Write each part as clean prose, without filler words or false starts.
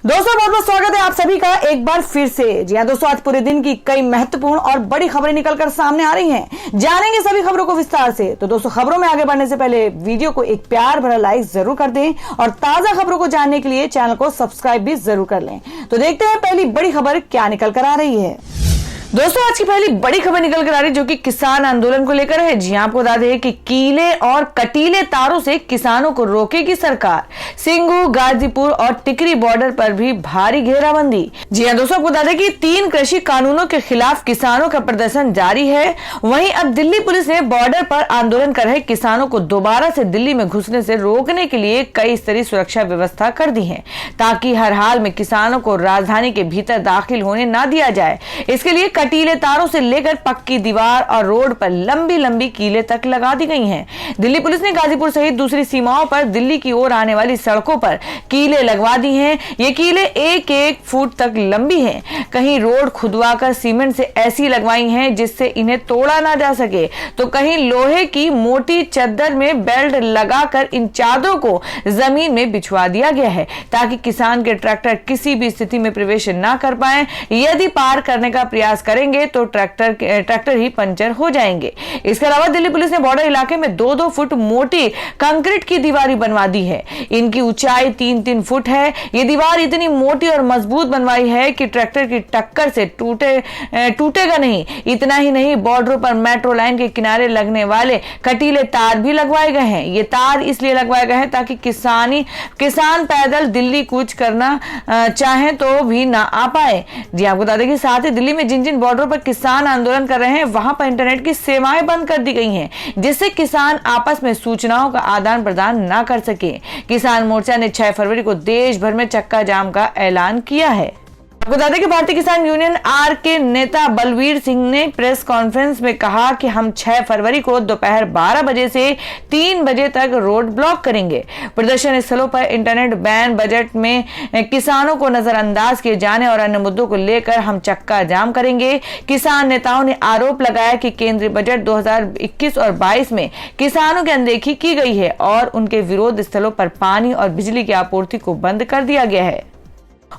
दोस्तों बहुत बहुत स्वागत है आप सभी का एक बार फिर से। जी हाँ दोस्तों, आज पूरे दिन की कई महत्वपूर्ण और बड़ी खबरें निकलकर सामने आ रही हैं। जानेंगे सभी खबरों को विस्तार से। तो दोस्तों, खबरों में आगे बढ़ने से पहले वीडियो को एक प्यार भरा लाइक जरूर कर दें और ताजा खबरों को जानने के लिए चैनल को सब्सक्राइब भी जरूर कर लें। तो देखते हैं पहली बड़ी खबर क्या निकल कर आ रही है। दोस्तों, आज की पहली बड़ी खबर निकल कर आ रही है जो कि किसान आंदोलन को लेकर है। जी आपको बता दें कि कीले और कटीले तारों से किसानों को रोकेगी सरकार। सिंगू, गाजीपुर और टिकरी बॉर्डर पर भी भारी घेराबंदी। जी हाँ दोस्तों, आपको बता दें कि 3 कृषि कानूनों के खिलाफ किसानों का प्रदर्शन जारी है। वहीं अब दिल्ली पुलिस ने बॉर्डर पर आंदोलन कर रहे किसानों को दोबारा से दिल्ली में घुसने से रोकने के लिए कई स्तरीय सुरक्षा व्यवस्था कर दी है, ताकि हर हाल में किसानों को राजधानी के भीतर दाखिल होने न दिया जाए। इसके लिए कटीले तारों से लेकर पक्की दीवार और रोड पर लंबी लंबी कीलें तक लगा दी गई हैं। दिल्ली पुलिस ने गाजीपुर सहित दूसरी सीमाओं पर दिल्ली की ओर आने वाली सड़कों पर कीलें लगवा दी हैं। ये कीलें 1-1 फुट तक लंबी हैं। कहीं रोड खुदवाकर सीमेंट से ऐसी लगवाई हैं जिससे इन्हें तोड़ा ना जा सके, तो कहीं लोहे की मोटी चद्दर में बेल्ट लगाकर इन चादरों को जमीन में बिछवा दिया गया है, ताकि किसान के ट्रैक्टर किसी भी स्थिति में प्रवेश ना कर पाए। यदि पार करने का प्रयास करेंगे तो ट्रैक्टर ही पंचर हो जाएंगे। इसके अलावा दिल्ली पुलिस ने बॉर्डर इलाके में 2-2 फुट मोटी कंक्रीट की दीवारें बनवा दी है। इनकी ऊंचाई 3-3 फुट है। ये दीवार इतनी मोटी और मजबूत बनवाई है कि ट्रैक्टर की टक्कर से टूटेगा नहीं। इतना ही नहीं, बॉर्डरों पर मेट्रो लाइन के किनारे लगने वाले कटीले तार भी लगवाए गए हैं। ये तार इसलिए लगवाए गए हैं ताकि किसान पैदल दिल्ली कूच करना चाहे तो भी ना आ पाए। जी आपको बता दें कि साथ ही दिल्ली में जिन बॉर्डरों पर किसान आंदोलन कर रहे हैं वहां पर इंटरनेट की सेवाएं बंद कर दी गई हैं, जिससे किसान आपस में सूचनाओं का आदान प्रदान ना कर सके। किसान मोर्चा ने 6 फरवरी को देश भर में चक्का जाम का ऐलान किया है। आपको बता दें कि भारतीय किसान यूनियन आर के नेता बलवीर सिंह ने प्रेस कॉन्फ्रेंस में कहा कि हम 6 फरवरी को दोपहर 12 बजे से 3 बजे तक रोड ब्लॉक करेंगे। प्रदर्शन स्थलों पर इंटरनेट बैन, बजट में किसानों को नजरअंदाज किए जाने और अन्य मुद्दों को लेकर हम चक्का जाम करेंगे। किसान नेताओं ने आरोप लगाया कि केंद्रीय बजट 2021 और 22 में किसानों की अनदेखी की गई है और उनके विरोध स्थलों पर पानी और बिजली की आपूर्ति को बंद कर दिया गया है।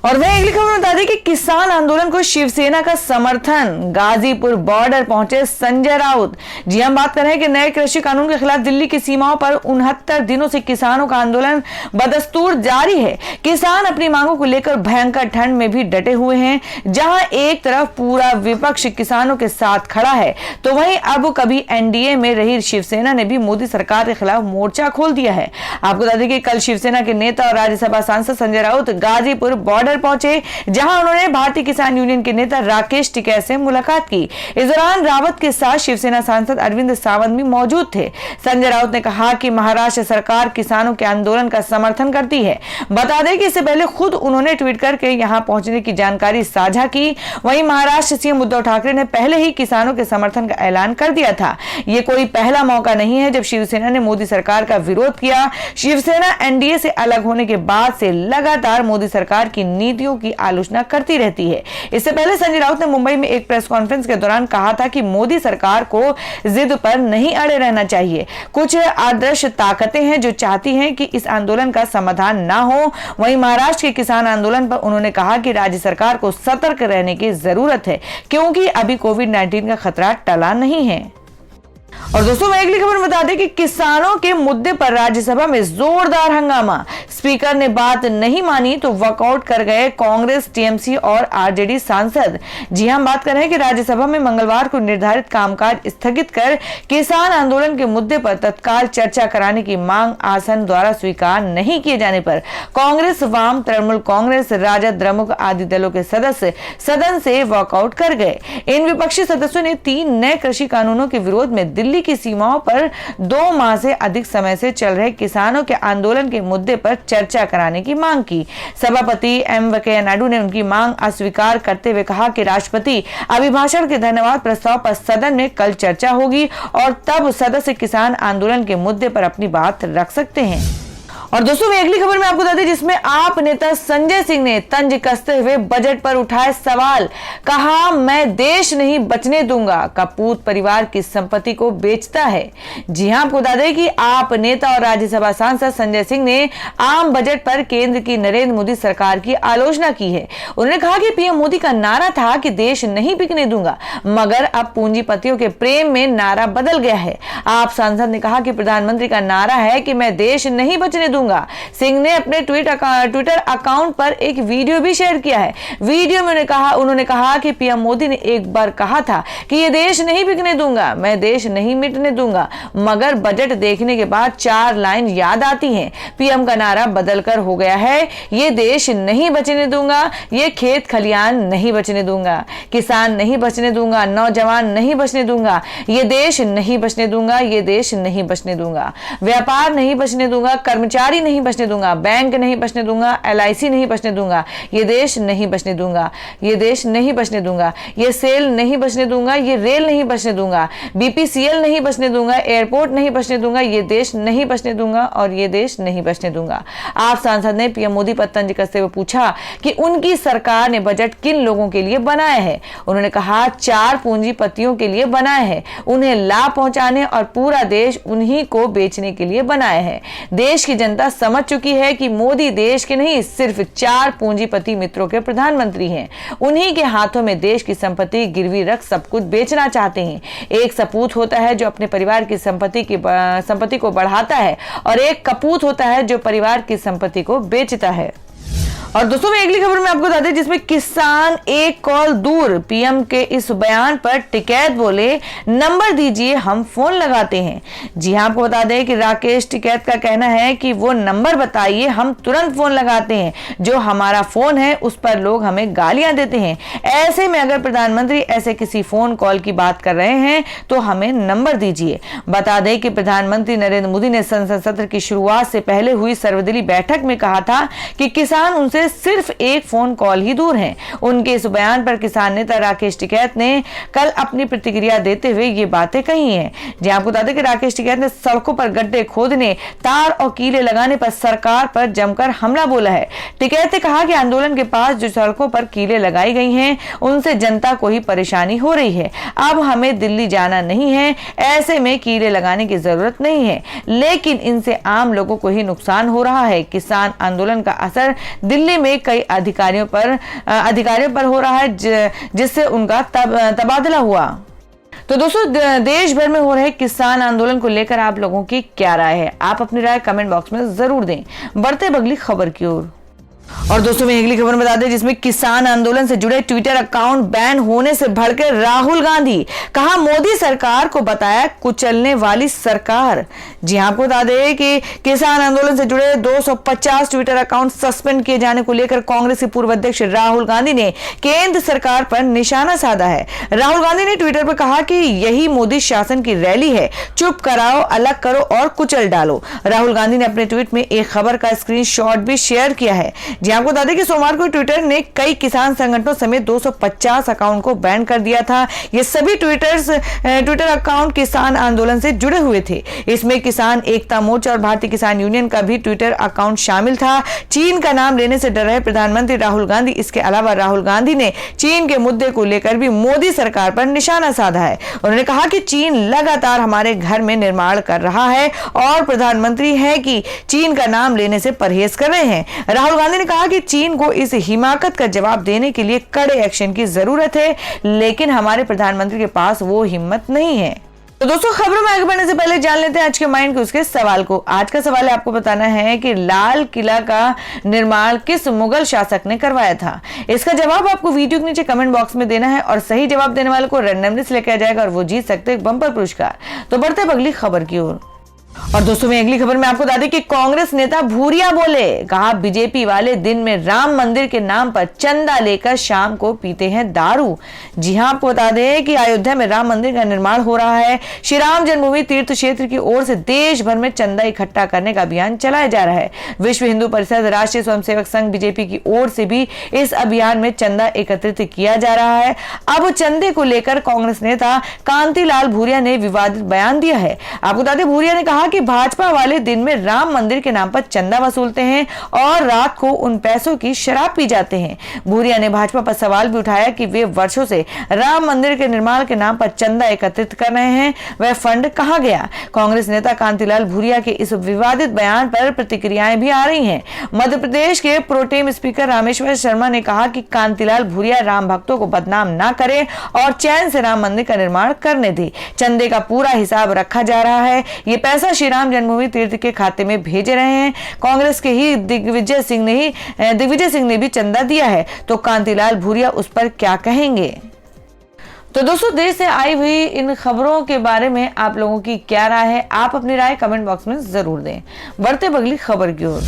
और वह अगली खबर बता दें कि किसान आंदोलन को शिवसेना का समर्थन। गाजीपुर बॉर्डर पहुंचे संजय राउत। जी हम बात कर रहे हैं कि नए कृषि कानून के खिलाफ दिल्ली की सीमाओं पर 69 दिनों से किसानों का आंदोलन बदस्तूर जारी है। किसान अपनी मांगों को लेकर भयंकर ठंड में भी डटे हुए हैं। जहां एक तरफ पूरा विपक्ष किसानों के साथ खड़ा है, तो वहीं अब कभी एनडीए में रही शिवसेना ने भी मोदी सरकार के खिलाफ मोर्चा खोल दिया है। आपको बता दें कि कल शिवसेना के नेता और राज्यसभा सांसद संजय राउत गाजीपुर बॉर्डर पहुंचे, जहां उन्होंने भारतीय किसान यूनियन के नेता राकेश टिकैत से मुलाकात की। इस दौरान रावत के साथ शिवसेना सांसद अरविंद सावंत भी मौजूद थे। संजय राउत ने कहा कि महाराष्ट्र सरकार किसानों के आंदोलन का समर्थन करती है। बता दें कि इससे पहले खुद उन्होंने ट्वीट करके यहां पहुंचने की जानकारी साझा की। वहीं महाराष्ट्र सीएम उद्धव ठाकरे ने पहले ही किसानों के समर्थन का ऐलान कर दिया था। यह कोई पहला मौका नहीं है जब शिवसेना ने मोदी सरकार का विरोध किया। शिवसेना एनडीए से अलग होने के बाद से लगातार मोदी सरकार की नीतियों की आलोचना करती रहती है। इससे पहले संजय राउत ने मुंबई में एक प्रेस कॉन्फ्रेंस के दौरान कहा था कि मोदी सरकार को जिद पर नहीं अड़े रहना चाहिए। कुछ आदर्श ताकतें हैं जो चाहती हैं कि इस आंदोलन का समाधान ना हो। वहीं महाराष्ट्र के किसान आंदोलन पर उन्होंने कहा कि राज्य सरकार को सतर्क रहने की जरूरत है, क्योंकि अभी कोविड-19 का खतरा टला नहीं है। और दोस्तों, मैं अगली खबर बता दें कि किसानों के मुद्दे पर राज्यसभा में जोरदार हंगामा। स्पीकर ने बात नहीं मानी तो वॉकआउट कर गए कांग्रेस, टीएमसी और आरजेडी सांसद। जी हम बात कर रहे हैं कि राज्यसभा में मंगलवार को निर्धारित कामकाज स्थगित कर किसान आंदोलन के मुद्दे पर तत्काल चर्चा कराने की मांग आसन द्वारा स्वीकार नहीं किए जाने पर कांग्रेस, वाम, तृणमूल कांग्रेस, राजद, द्रमुक आदि दलों के सदस्य सदन से वॉकआउट कर गए। इन विपक्षी सदस्यों ने 3 नए कृषि कानूनों के विरोध में दिल्ली की सीमाओं पर 2 माह से अधिक समय से चल रहे किसानों के आंदोलन के मुद्दे पर चर्चा कराने की मांग की। सभापति एम वेंकैया नायडू ने उनकी मांग अस्वीकार करते हुए कहा कि राष्ट्रपति अभिभाषण के धन्यवाद प्रस्ताव पर सदन में कल चर्चा होगी और तब सदस्य किसान आंदोलन के मुद्दे पर अपनी बात रख सकते हैं। और दोस्तों मैं अगली खबर में आपको बता दें जिसमें आप नेता संजय सिंह ने तंज कसते हुए बजट पर उठाए सवाल। कहा, मैं देश नहीं बचने दूंगा, कपूत परिवार की संपत्ति को बेचता है। जी हां, आपको बता दें कि आप नेता और राज्यसभा सांसद संजय सिंह ने आम बजट पर केंद्र की नरेंद्र मोदी सरकार की आलोचना की है। उन्होंने कहा कि पीएम मोदी का नारा था कि देश नहीं बिकने दूंगा, मगर अब पूंजीपतियों के प्रेम में नारा बदल गया है। आप सांसद ने कहा कि प्रधानमंत्री का नारा है कि मैं देश नहीं बचने दूंगा। सिंह ने अपने ट्विटर अकाउंट पर एक वीडियो भी शेयर किया है। वीडियो में उन्होंने कहा कि पीएम मोदी ने एक बार कहा था कि ये देश नहीं बिकने दूंगा, मैं देश नहीं मिटने दूंगा, मगर बजट देखने के बाद 4 लाइन याद आती हैं। पीएम का नारा बदलकर हो गया है, ये देश नहीं बचने दूंगा, ये खेत खलियान नहीं बचने दूंगा, किसान नहीं बचने दूंगा, नौजवान नहीं बचने दूंगा, ये देश नहीं बचने दूंगा, ये देश नहीं बचने दूंगा, व्यापार नहीं बचने दूंगा, कर्मचारी नहीं बचने दूंगा, बैंक नहीं बचने दूंगा, LIC नहीं बचने दूंगा, ये देश नहीं बचने दूंगा, ये देश नहीं बचने दूंगा, ये सेल नहीं बचने दूंगा, ये रेल नहीं बचने दूंगा, BPCL नहीं बचने दूंगा, एयरपोर्ट नहीं बचने दूंगा, ये देश नहीं बचने दूंगा और ये देश नहीं बचने दूंगा। आप सांसद ने पीएम मोदी पर तंज कसते हुए पूछा कि उनकी सरकार ने बजट किन लोगों के लिए बनाया है। उन्होंने कहा, 4 पूंजीपतियों के लिए बनाया है, उन्हें लाभ पहुंचाने और पूरा देश उन्हीं को बेचने के लिए बनाया है। देश की जनता समझ चुकी है कि मोदी देश के नहीं सिर्फ 4 पूंजीपति मित्रों के प्रधानमंत्री हैं। उन्हीं के हाथों में देश की संपत्ति गिरवी रख सब कुछ बेचना चाहते हैं। एक सपूत होता है जो अपने परिवार की संपत्ति को बढ़ाता है और एक कपूत होता है जो परिवार की संपत्ति को बेचता है। और दोस्तों मैं अगली खबर में आपको बता दें जिसमें किसान एक कॉल दूर, पीएम के इस बयान पर टिकैत बोले, नंबर दीजिए हम फोन लगाते हैं। जी हां, आपको बता दें कि राकेश टिकैत का कहना है कि वो नंबर बताइए, हम तुरंत फोन लगाते हैं, जो हमारा फोन है उस पर लोग हमें गालियां देते हैं। ऐसे में अगर प्रधानमंत्री ऐसे किसी फोन कॉल की बात कर रहे हैं तो हमें नंबर दीजिए। बता दें कि प्रधानमंत्री नरेंद्र मोदी ने संसद सत्र की शुरुआत से पहले हुई सर्वदलीय बैठक में कहा था कि किसान उनसे सिर्फ एक फोन कॉल ही दूर हैं। उनके इस बयान पर किसान नेता राकेश टिकैत ने कल अपनी प्रतिक्रिया देते हुए ये बातें कही हैं। जी आपको बता दें कि राकेश टिकैत ने सड़कों पर गड्ढे खोदने, तार और कीले लगाने पर सरकार पर जमकर हमला बोला है। टिकैत ने कहा कि आंदोलन के पास जो सड़कों पर कीले लगाई गई हैं उनसे जनता को ही परेशानी हो रही है। अब हमें दिल्ली जाना नहीं है, ऐसे में कीले लगाने की जरूरत नहीं है, लेकिन इनसे आम लोगों को ही नुकसान हो रहा है। किसान आंदोलन का असर दिल्ली में कई अधिकारियों पर हो रहा है, जिससे उनका तबादला हुआ। तो दोस्तों देश भर में हो रहे किसान आंदोलन को लेकर आप लोगों की क्या राय है? आप अपनी राय कमेंट बॉक्स में जरूर दें। बढ़ते अगली खबर की ओर। और दोस्तों मैं अगली खबर बता दें जिसमें किसान आंदोलन से जुड़े ट्विटर अकाउंट बैन होने से भड़के राहुल गांधी। कहा, मोदी सरकार को बताया कुचलने वाली सरकार। जी हां, आपको बता दें कि किसान आंदोलन से जुड़े 250 ट्विटर अकाउंट सस्पेंड किए जाने को लेकर कांग्रेस के पूर्व अध्यक्ष राहुल गांधी ने केंद्र सरकार पर निशाना साधा है। राहुल गांधी ने ट्विटर पर कहा कि यही मोदी शासन की रैली है, चुप कराओ, अलग करो और कुचल डालो। राहुल गांधी ने अपने ट्वीट में एक खबर का स्क्रीनशॉट भी शेयर किया है। जी आपको बता दें कि सोमवार को ट्विटर ने कई किसान संगठनों समेत 250 अकाउंट को बैन कर दिया था। ये सभी ट्विटर अकाउंट किसान आंदोलन से जुड़े हुए थे। इसमें किसान एकता मोर्चा और भारतीय किसान यूनियन का भी ट्विटर अकाउंट शामिल था। चीन का नाम लेने से डर रहे प्रधानमंत्री राहुल गांधी। इसके अलावा राहुल गांधी ने चीन के मुद्दे को लेकर भी मोदी सरकार पर निशाना साधा है। उन्होंने कहा कि चीन लगातार हमारे घर में निर्माण कर रहा है और प्रधानमंत्री है कि चीन का नाम लेने से परहेज कर रहे हैं। राहुल गांधी ने कहा कि चीन को इस हिमाकत का जवाब देने के लिए कड़े एक्शन की जरूरत है, लेकिन हमारे प्रधानमंत्री के पास वो हिम्मत नहीं है। तो दोस्तों खबरों में आगे बढ़ने से पहले जान लेते हैं आज के माइंड के उसके सवाल को। आज का सवाल है आपको बताना है कि लाल किला का निर्माण किस मुगल शासक ने करवाया था। इसका जवाब आपको वीडियो के नीचे कमेंट बॉक्स में देना है और सही जवाब देने वाले को रैंडमली सिलेक्ट किया जाएगा और वो जीत सकते हैं बम्पर पुरस्कार। तो बढ़ते हैं अगली खबर की ओर। और दोस्तों में अगली खबर में आपको बता दें कि कांग्रेस नेता भूरिया बोले, कहा बीजेपी वाले दिन में राम मंदिर के नाम पर चंदा लेकर शाम को पीते हैं दारू। जी हां, आपको बता दें कि अयोध्या में राम मंदिर का निर्माण हो रहा है। श्री राम जन्मभूमि तीर्थ क्षेत्र की ओर से देश भर में चंदा इकट्ठा करने का अभियान चलाया जा रहा है। विश्व हिंदू परिषद, राष्ट्रीय स्वयंसेवक संघ, बीजेपी की ओर से भी इस अभियान में चंदा एकत्रित किया जा रहा है। अब चंदे को लेकर कांग्रेस नेता कांतिलाल भूरिया ने विवादित बयान दिया है। आपको बता दें भूरिया ने कहा कहा कि भाजपा वाले दिन में राम मंदिर के नाम पर चंदा वसूलते हैं और रात को उन पैसों की शराब पी जाते हैं। भूरिया ने भाजपा पर सवाल भी उठाया कि वे वर्षों से राम मंदिर के निर्माण के नाम पर चंदा एकत्रित कर रहे हैं, वह फंड कहां गया। कांग्रेस नेता कांतिलाल भूरिया के इस विवादित बयान पर प्रतिक्रियाएं भी आ रही हैं। मध्य प्रदेश के प्रोटेम स्पीकर रामेश्वर शर्मा ने कहा कि कांतिलाल भूरिया राम भक्तों को बदनाम ना करें और चैन से राम मंदिर का निर्माण करने दें। चंदे का पूरा हिसाब रखा जा रहा है, ये पैसा श्री राम जन्मभूमि तीर्थ के खाते में भेजे रहे हैं। कांग्रेस के ही दिग्विजय सिंह ने भी चंदा दिया है, तो कांतिलाल भूरिया उस पर क्या कहेंगे। तो दोस्तों, देश से आई हुई इन खबरों के बारे में आप लोगों की क्या राय है, आप अपनी राय कमेंट बॉक्स में जरूर दें। बढ़ते अगली खबर की ओर।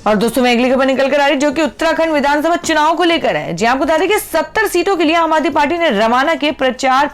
और दोस्तों, मैं अगली खबर निकल कर आ रही जो कि उत्तराखंड विधानसभा चुनाव को लेकर है। जी आपको बता दें कि 70 सीटों के लिए आम आदमी पार्टी ने रवाना किए प्रचार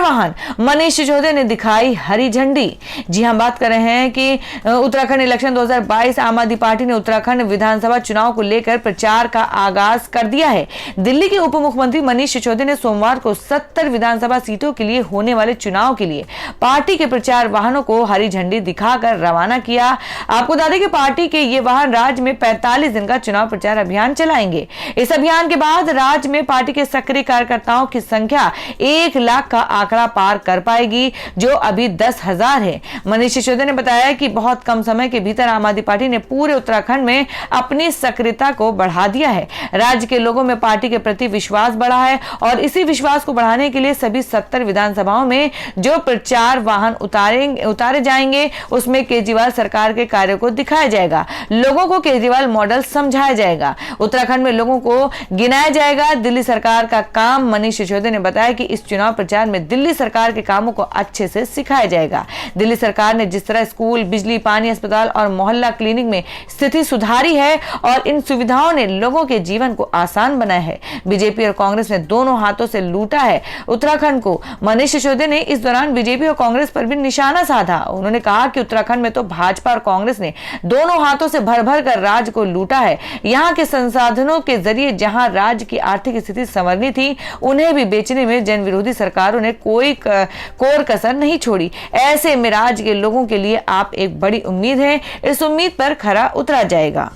वाहन। मनीष सिसोदिया ने दिखाई हरी झंडी। जी हम बात कर रहे हैं कि उत्तराखंड इलेक्शन 2022 आम आदमी पार्टी ने उत्तराखंड विधानसभा चुनाव को लेकर प्रचार का आगाज कर दिया है। दिल्ली के उप मुख्यमंत्री मनीष सिसोदिया ने सोमवार को 70 विधानसभा सीटों के लिए होने वाले चुनाव के लिए पार्टी के प्रचार वाहनों को हरी झंडी दिखाकर रवाना किया। आपको बता दें कि पार्टी के ये वाहन राज्य में 45 दिन का चुनाव प्रचार अभियान चलाएंगे। इस अभियान के बाद राज्य में पार्टी के सक्रिय कार्यकर्ताओं की संख्या 1 लाख का आंकड़ा पार कर पाएगी, जो अभी 10,000 है। मनीष सिसोदिया ने बताया कि बहुत कम समय के भीतर आम आदमी पार्टी ने पूरे उत्तराखंड में अपनी सक्रियता को बढ़ा दिया है। राज्य के लोगों में पार्टी के प्रति विश्वास बढ़ा है और इसी विश्वास को बढ़ाने के लिए सभी 70 विधानसभाओं में जो प्रचार वाहन उतारे जाएंगे, उसमें केजरीवाल सरकार के कार्यों को दिखाया जाएगा। लोगों को केजरीवाल मॉडल समझाया जाएगा। उत्तराखंड में लोगों को गिनाया जाएगा दिल्ली सरकार का काम। मनीष सिसोदिया ने बताया कि इस चुनाव प्रचार में दिल्ली सरकार के कामों को अच्छे से सिखाया जाएगा। दिल्ली सरकार ने जिस तरह स्कूल, बिजली, पानी, अस्पताल और मोहल्ला क्लिनिक में स्थिति सुधारी है और इन सुविधाओं ने लोगों के जीवन को आसान बनाया है। बीजेपी और कांग्रेस ने दोनों हाथों से लूटा है उत्तराखंड को। मनीष सिसोदिया ने इस दौरान बीजेपी और कांग्रेस पर भी निशाना साधा। उन्होंने कहा कि उत्तराखंड में तो भाजपा और कांग्रेस ने दोनों हाथों से भर कर राज्य को लूटा है। यहां के संसाधनों के जरिए जहां राज्य की आर्थिक स्थिति संवरनी थी, उन्हें भी बेचने में जन विरोधी सरकारों ने कोई कोर कसर नहीं छोड़ी। ऐसे में राज्य के लोगों के लिए आप एक बड़ी उम्मीद है, इस उम्मीद पर खरा उतरा जाएगा।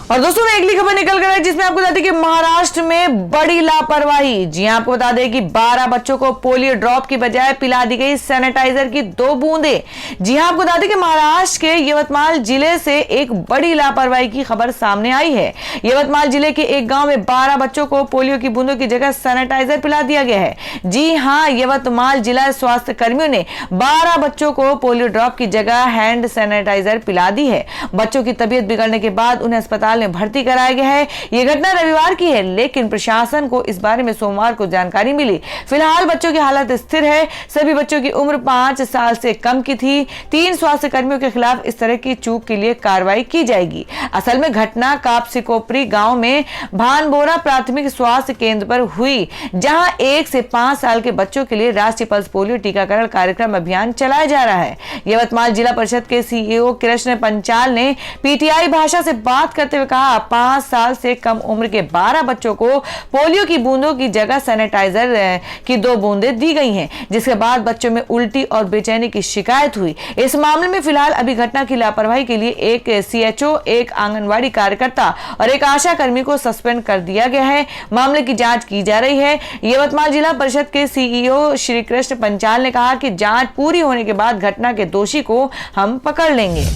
और दोस्तों, मैं अगली खबर निकल कर आई जिसमें आपको बता दें कि महाराष्ट्र में बड़ी लापरवाही। जी आपको बता दें कि 12 बच्चों को पोलियो ड्रॉप की बजाय पिला दी गई सैनिटाइजर की 2 बूंदें। जी आपको बता दें कि महाराष्ट्र के यवतमाल जिले से एक बड़ी लापरवाही की खबर सामने आई है। यवतमाल जिले के एक गांव में 12 बच्चों को पोलियो की बूंदों की जगह सैनिटाइजर पिला दिया गया है। जी हाँ, यवतमाल जिला स्वास्थ्य कर्मियों ने 12 बच्चों को पोलियो ड्रॉप की जगह हैंड सैनिटाइजर पिला दी है। बच्चों की तबीयत बिगड़ने के बाद उन्हें अस्पताल में भर्ती कराया गया है। यह घटना रविवार की है, लेकिन प्रशासन को इस बारे में सोमवार को जानकारी मिली। फिलहाल बच्चों की हालत स्थिर है। सभी बच्चों की उम्र 5 साल से कम की थी। 3 स्वास्थ्य कर्मियों के खिलाफ इस तरह की चूक के लिए कार्रवाई की जाएगी। असल में घटना कापसिकोपरी गांव में भानबोरा प्राथमिक स्वास्थ्य केंद्र पर हुई, जहां 1 से 5 साल के बच्चों के लिए राष्ट्रीय पल्स पोलियो टीकाकरण कार्यक्रम अभियान चलाया जा रहा है। यवतमाल जिला परिषद के सीईओ कृष्ण पंचाल ने पीटीआई भाषा से बात करते हुए कहा, 5 साल से कम उम्र के 12 बच्चों को पोलियो की बूंदों की जगह सैनिटाइजर की 2 बूंदें दी गई हैं, जिसके बाद बच्चों में उल्टी और बेचैनी की शिकायत हुई। इस मामले में फिलहाल अभी घटना की लापरवाही के लिए एक सीएचओ, एक आंगनवाड़ी कार्यकर्ता और एक आशा कर्मी को सस्पेंड कर दिया गया है। मामले की जांच की जा रही है। यवतमाल जिला परिषद के सीईओ श्री कृष्ण पंचाल ने कहा कि जांच पूरी होने के बाद घटना के दोषी को हम पकड़ लेंगे।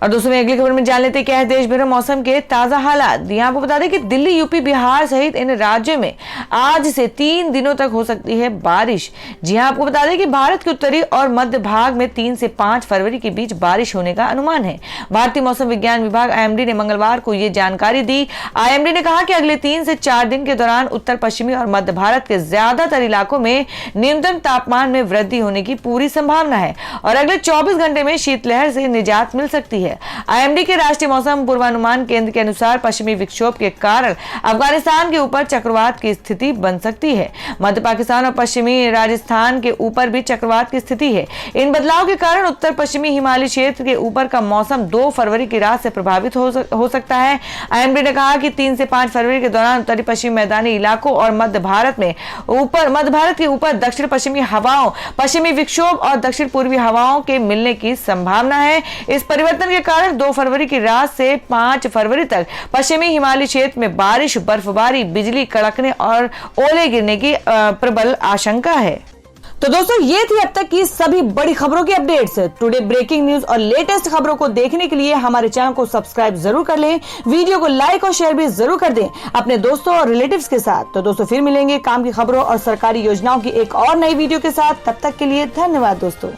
और दोस्तों, मैं अगली खबर में जान लेते क्या है देश भर में मौसम के ताजा हालात। यहाँ पर बता दें कि दिल्ली, यूपी, बिहार सहित इन राज्यों में आज से 3 दिनों तक हो सकती है बारिश। जी हाँ, आपको बता दें कि भारत के उत्तरी और मध्य भाग में 3 से 5 फरवरी के बीच बारिश होने का अनुमान है। भारतीय मौसम विज्ञान विभाग आईएमडी ने मंगलवार को ये जानकारी दी। आईएमडी ने कहा कि अगले 3 से 4 दिन के दौरान उत्तर पश्चिमी और मध्य भारत के ज्यादातर इलाकों में न्यूनतम तापमान में वृद्धि होने की पूरी संभावना है और अगले 24 घंटे में शीतलहर से निजात मिल सकती है। है। आईएमडी के राष्ट्रीय मौसम पूर्वानुमान केंद्र के अनुसार पश्चिमी विक्षोभ के कारण अफगानिस्तान के ऊपर चक्रवात की स्थिति बन सकती है। मध्य पाकिस्तान और पश्चिमी राजस्थान के ऊपर भी चक्रवात की स्थिति है। इन बदलाव के कारण उत्तर पश्चिमी हिमालय क्षेत्र के ऊपर का मौसम 2 फरवरी की रात से प्रभावित हो सकता है। आईएमडी ने कहा कि 3 से 5 फरवरी के दौरान उत्तरी पश्चिमी मैदानी इलाकों और मध्य भारत के ऊपर दक्षिण पश्चिमी हवाओं, पश्चिमी विक्षोभ और दक्षिण पूर्वी हवाओं के मिलने की संभावना है। इस परिवर्तन के कारण 2 फरवरी की रात से 5 फरवरी तक पश्चिमी हिमालय क्षेत्र में बारिश, बर्फबारी, बिजली कड़कने और ओले गिरने की प्रबल आशंका है। तो दोस्तों, ये थी अब तक की सभी बड़ी खबरों की अपडेट्स। टुडे ब्रेकिंग न्यूज और लेटेस्ट खबरों को देखने के लिए हमारे चैनल को सब्सक्राइब जरूर कर लें, वीडियो को लाइक और शेयर भी जरूर कर दें अपने दोस्तों और रिलेटिव्स के साथ। तो दोस्तों, फिर मिलेंगे काम की खबरों और सरकारी योजनाओं की एक और नई वीडियो के साथ। तब तक के लिए धन्यवाद दोस्तों।